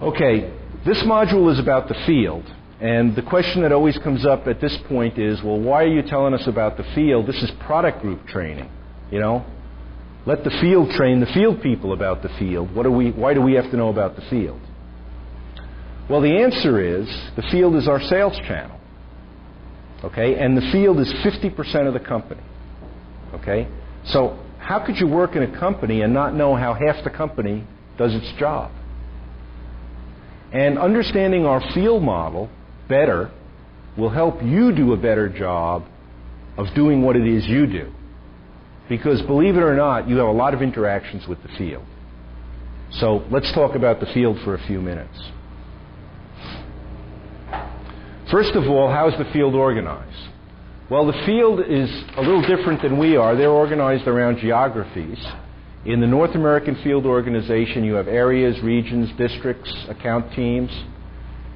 Okay, this module is about the field. And the question that always comes up at this point is, well, why are you telling us about the field? This is product group training, you know? Let the field train the field people about the field. Why do we have to know about the field? Well, the answer is the field is our sales channel. Okay? And the field is 50% of the company. Okay? So how could you work in a company and not know how half the company does its job? And understanding our field model better will help you do a better job of doing what it is you do. Because believe it or not, you have a lot of interactions with the field. So let's talk about the field for a few minutes. First of all, how is the field organized? Well, the field is a little different than we are. They're organized around geographies. In the North American field organization, you have areas, regions, districts, account teams.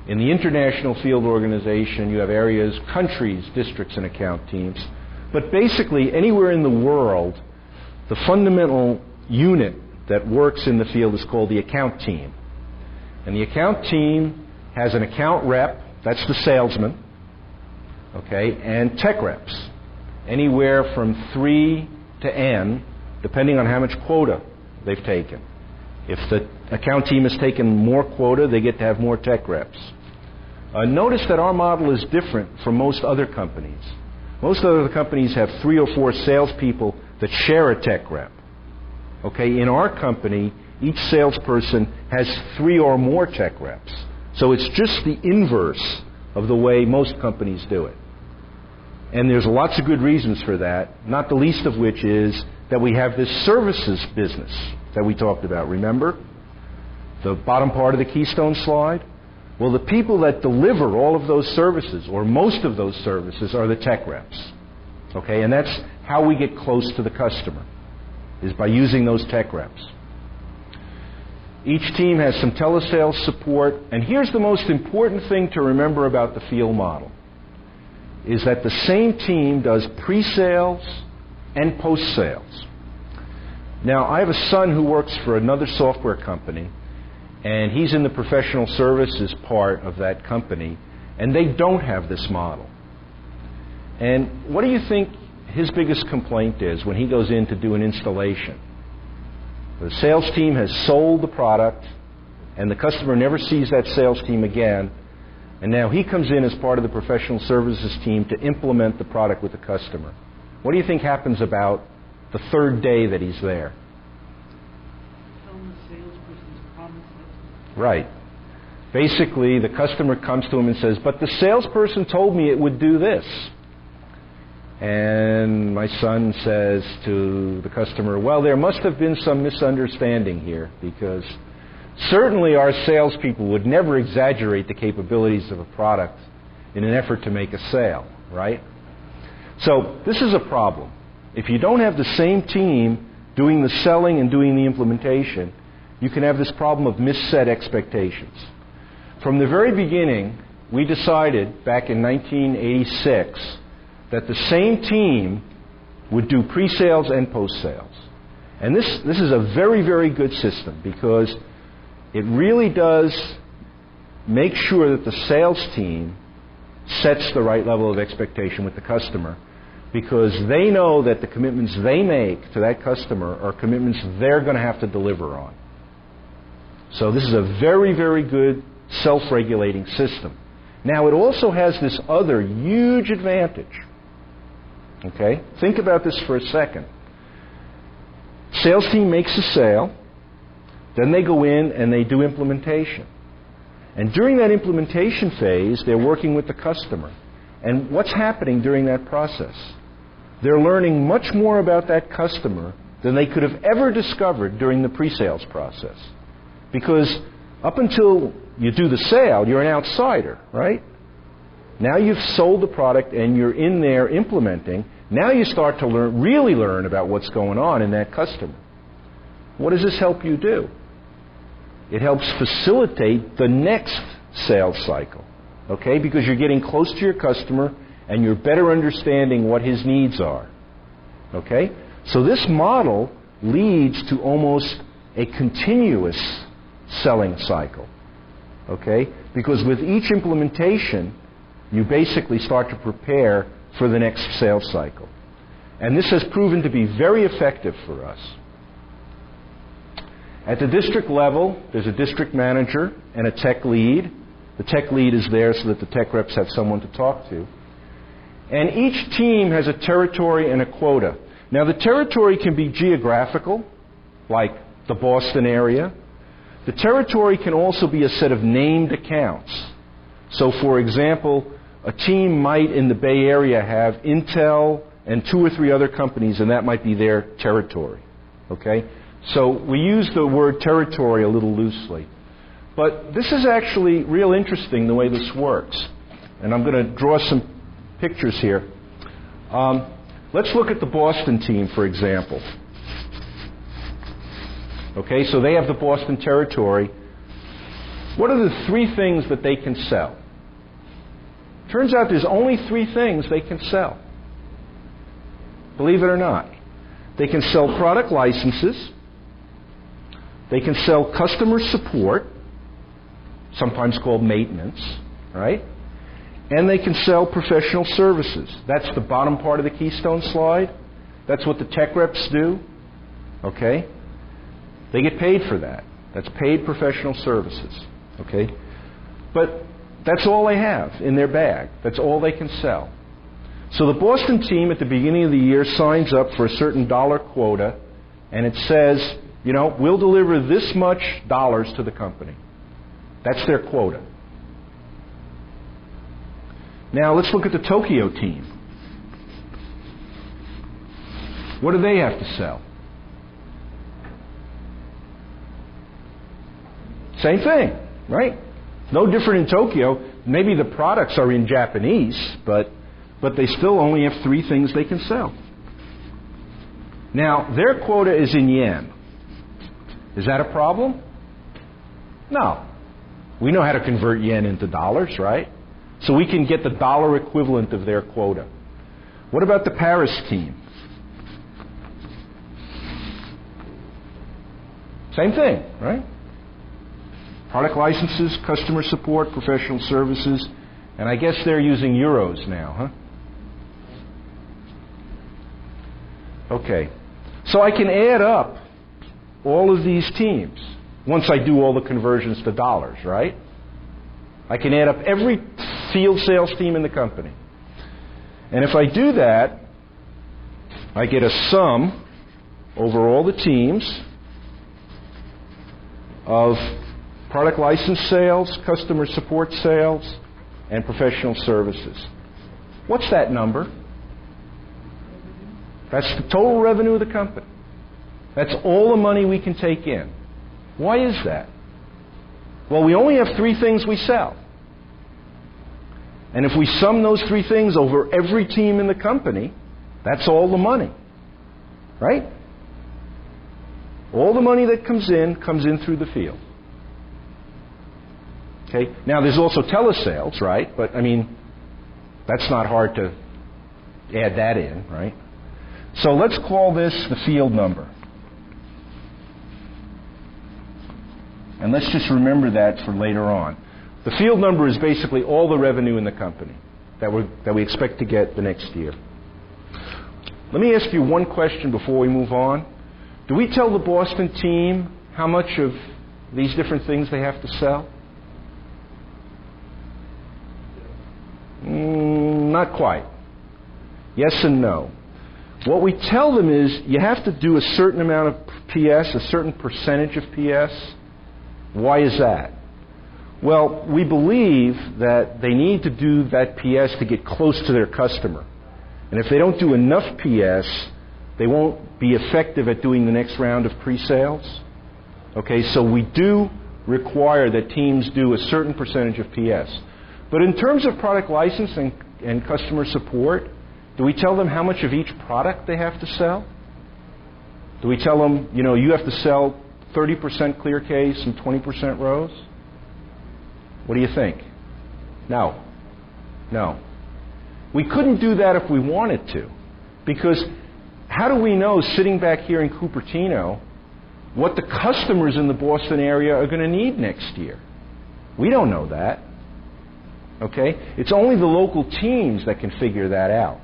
In the international field organization, you have areas, countries, districts, and account teams. But basically, anywhere in the world, the fundamental unit that works in the field is called the account team. And the account team has an account rep, that's the salesman, okay, and tech reps, anywhere from 3 to N, depending on how much quota they've taken. If the account team has taken more quota, they get to have more tech reps. Notice that our model is different from most other companies. Most other companies have 3 or 4 salespeople that share a tech rep. Okay, in our company, each salesperson has 3 or more tech reps. So it's just the inverse of the way most companies do it. And there's lots of good reasons for that, not the least of which is that we have this services business that we talked about. Remember? The bottom part of the Keystone slide? Well, the people that deliver all of those services, or most of those services, are the tech reps. Okay, and that's how we get close to the customer, is by using those tech reps. Each team has some telesales support, and here's the most important thing to remember about the field model, is that the same team does pre-sales and post-sales. Now, I have a son who works for another software company, and he's in the professional services part of that company, and they don't have this model. And what do you think his biggest complaint is when he goes in to do an installation? The sales team has sold the product, and the customer never sees that sales team again, and now he comes in as part of the professional services team to implement the product with the customer. What do you think happens about the third day that he's there? Right. Basically, the customer comes to him and says, but the salesperson told me it would do this. And my son says to the customer, well, there must have been some misunderstanding here, because certainly our salespeople would never exaggerate the capabilities of a product in an effort to make a sale, right? So this is a problem. If you don't have the same team doing the selling and doing the implementation, you can have this problem of misset expectations. From the very beginning, we decided back in 1986 that the same team would do pre-sales and post-sales. And this is a very, very good system, because it really does make sure that the sales team sets the right level of expectation with the customer, because they know that the commitments they make to that customer are commitments they're going to have to deliver on. So this is a very, very good self-regulating system. Now, it also has this other huge advantage. Okay? Think about this for a second. Sales team makes a sale, then they go in and they do implementation. And during that implementation phase, they're working with the customer. And what's happening during that process? They're learning much more about that customer than they could have ever discovered during the pre-sales process. Because up until you do the sale, you're an outsider, right? Now you've sold the product and you're in there implementing. Now you start to really learn about what's going on in that customer. What does this help you do? It helps facilitate the next sales cycle, okay? Because you're getting close to your customer and you're better understanding what his needs are, okay? So this model leads to almost a continuous selling cycle. Okay? Because with each implementation, you basically start to prepare for the next sales cycle. And this has proven to be very effective for us. At the district level, there's a district manager and a tech lead. The tech lead is there so that the tech reps have someone to talk to. And each team has a territory and a quota. Now, the territory can be geographical, like the Boston area. The territory can also be a set of named accounts. So, for example, a team might in the Bay Area have Intel and 2 or 3 other companies, and that might be their territory. Okay? So we use the word territory a little loosely. But this is actually real interesting the way this works. And I'm going to draw some pictures here. Let's look at the Boston team, for example. Okay, so they have the Boston territory. What are the 3 things that they can sell? Turns out there's only 3 things they can sell. Believe it or not. They can sell product licenses. They can sell customer support, sometimes called maintenance, right? And they can sell professional services. That's the bottom part of the Keystone slide. That's what the tech reps do. Okay? They get paid for that. That's paid professional services. Okay? But that's all they have in their bag. That's all they can sell. So the Boston team at the beginning of the year signs up for a certain dollar quota, and it says, you know, we'll deliver this much dollars to the company. That's their quota. Now let's look at the Tokyo team. What do they have to sell? Same thing, right? No different in Tokyo. Maybe the products are in Japanese, but they still only have 3 things they can sell. Now, their quota is in yen. Is that a problem? No. We know how to convert yen into dollars, right? So we can get the dollar equivalent of their quota. What about the Paris team? Same thing, right? Product licenses, customer support, professional services, and I guess they're using euros now, huh? Okay. So I can add up all of these teams once I do all the conversions to dollars, right? I can add up every field sales team in the company. And if I do that, I get a sum over all the teams of product license sales, customer support sales, and professional services. What's that number? That's the total revenue of the company. That's all the money we can take in. Why is that? Well, we only have 3 things we sell. And if we sum those 3 things over every team in the company, that's all the money. Right? All the money that comes in through the field. Okay? Now, there's also telesales, right? But, I mean, that's not hard to add that in, right? So let's call this the field number. And let's just remember that for later on. The field number is basically all the revenue in the company that we expect to get the next year. Let me ask you one question before we move on. Do we tell the Boston team how much of these different things they have to sell? Not quite. Yes and no. What we tell them is you have to do a certain amount of PS, a certain percentage of PS. Why is that? Well, we believe that they need to do that PS to get close to their customer. And if they don't do enough PS, they won't be effective at doing the next round of pre-sales. Okay, so we do require that teams do a certain percentage of PS. But in terms of product licensing and customer support, do we tell them how much of each product they have to sell? Do we tell them, you know, you have to sell 30% clear case and 20% rows? What do you think? No. No. We couldn't do that if we wanted to. Because how do we know, sitting back here in Cupertino, what the customers in the Boston area are going to need next year? We don't know that. Okay? It's only the local teams that can figure that out.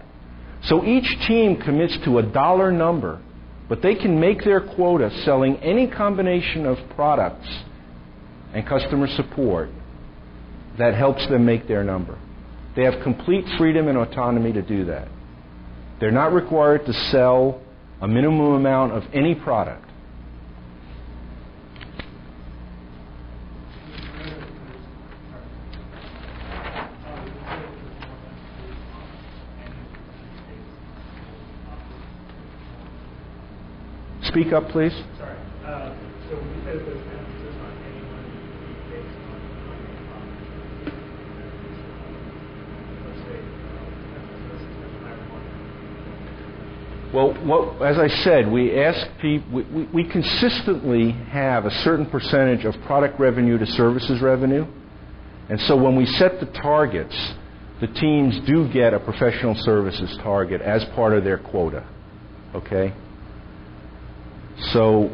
So each team commits to a dollar number, but they can make their quota selling any combination of products and customer support that helps them make their number. They have complete freedom and autonomy to do that. They're not required to sell a minimum amount of any product. Speak up, please. Sorry. So we said there's an emphasis on anyone based on let's say emphasis Well, as I said, we ask people. We consistently have a certain percentage of product revenue to services revenue, and so when we set the targets, the teams do get a professional services target as part of their quota. Okay. So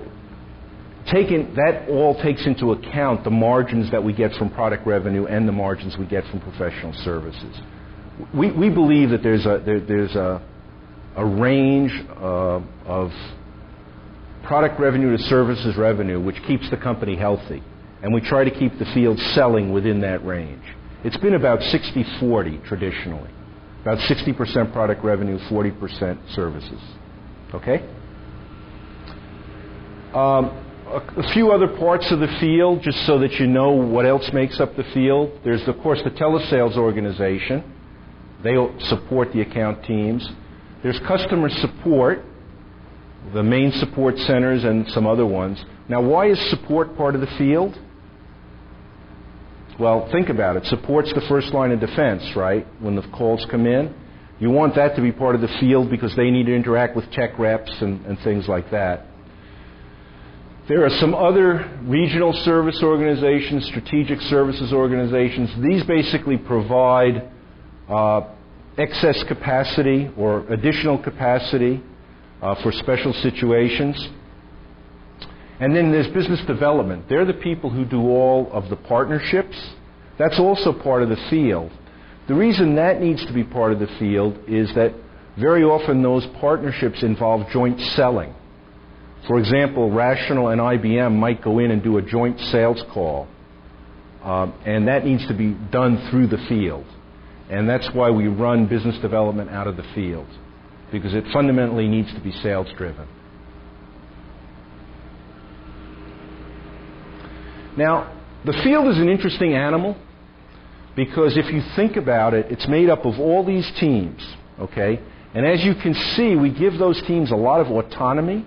that all takes into account the margins that we get from product revenue and the margins we get from professional services. We believe that there's a range of product revenue to services revenue which keeps the company healthy, and we try to keep the field selling within that range. It's been about 60-40 traditionally, about 60% product revenue, 40% services. Okay? A few other parts of the field, just so that you know what else makes up the field. There's, of course, the telesales organization. They support the account teams. There's customer support, the main support centers and some other ones. Now, why is support part of the field? Well, think about it. Support's the first line of defense, right? When the calls come in. You want that to be part of the field because they need to interact with tech reps and things like that. There are some other regional service organizations, strategic services organizations. These basically provide excess capacity or additional capacity for special situations. And then there's business development. They're the people who do all of the partnerships. That's also part of the field. The reason that needs to be part of the field is that very often those partnerships involve joint selling. For example, Rational and IBM might go in and do a joint sales call, and that needs to be done through the field. And that's why we run business development out of the field, because it fundamentally needs to be sales driven. Now, the field is an interesting animal, because if you think about it, it's made up of all these teams, okay? And as you can see, we give those teams a lot of autonomy.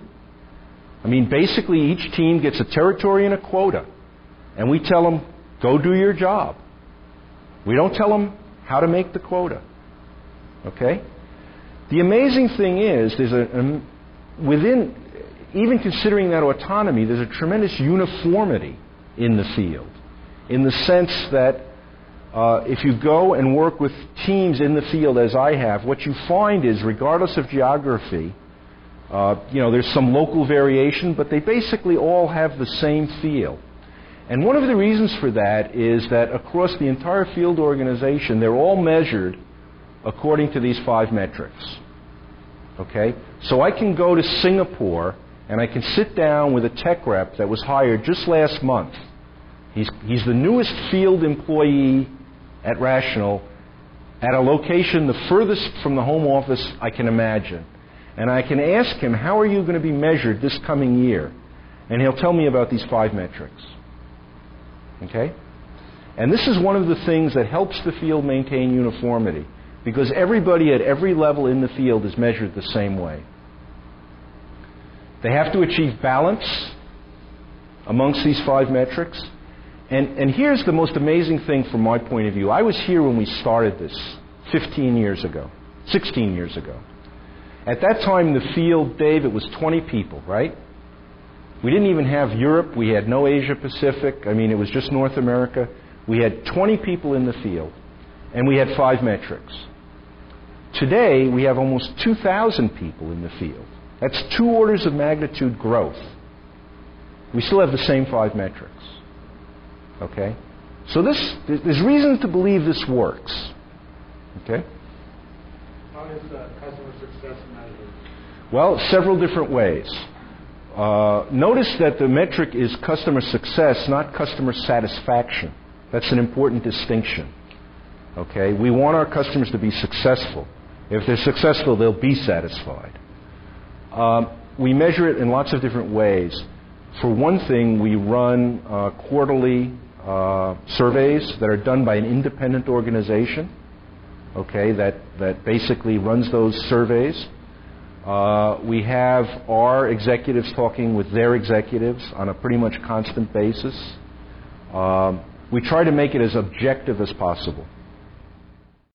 I mean, basically, each team gets a territory and a quota. And we tell them, go do your job. We don't tell them how to make the quota. Okay? The amazing thing is, within, even considering that autonomy, there's a tremendous uniformity in the field. In the sense that if you go and work with teams in the field, as I have, what you find is, regardless of geography, there's some local variation, but they basically all have the same feel. And one of the reasons for that is that across the entire field organization, they're all measured according to these 5 metrics. Okay? So I can go to Singapore and I can sit down with a tech rep that was hired just last month. He's the newest field employee at Rational at a location the furthest from the home office I can imagine. And I can ask him, how are you going to be measured this coming year? And he'll tell me about these 5 metrics. Okay? And this is one of the things that helps the field maintain uniformity, because everybody at every level in the field is measured the same way. They have to achieve balance amongst these 5 metrics. And here's the most amazing thing from my point of view. I was here when we started this 16 years ago. At that time, the field, Dave, it was 20 people, right? We didn't even have Europe. We had no Asia Pacific. I mean, it was just North America. We had 20 people in the field, and we had 5 metrics. Today, we have almost 2,000 people in the field. That's 2 orders of magnitude growth. We still have the same 5 metrics. Okay? So there's reason to believe this works. Okay? How is customer success measured? Well, several different ways. Notice that the metric is customer success, not customer satisfaction. That's an important distinction. Okay? We want our customers to be successful. If they're successful, they'll be satisfied. We measure it in lots of different ways. For one thing, we run quarterly surveys that are done by an independent organization, okay, that basically runs those surveys. We have our executives talking with their executives on a pretty much constant basis. We try to make it as objective as possible.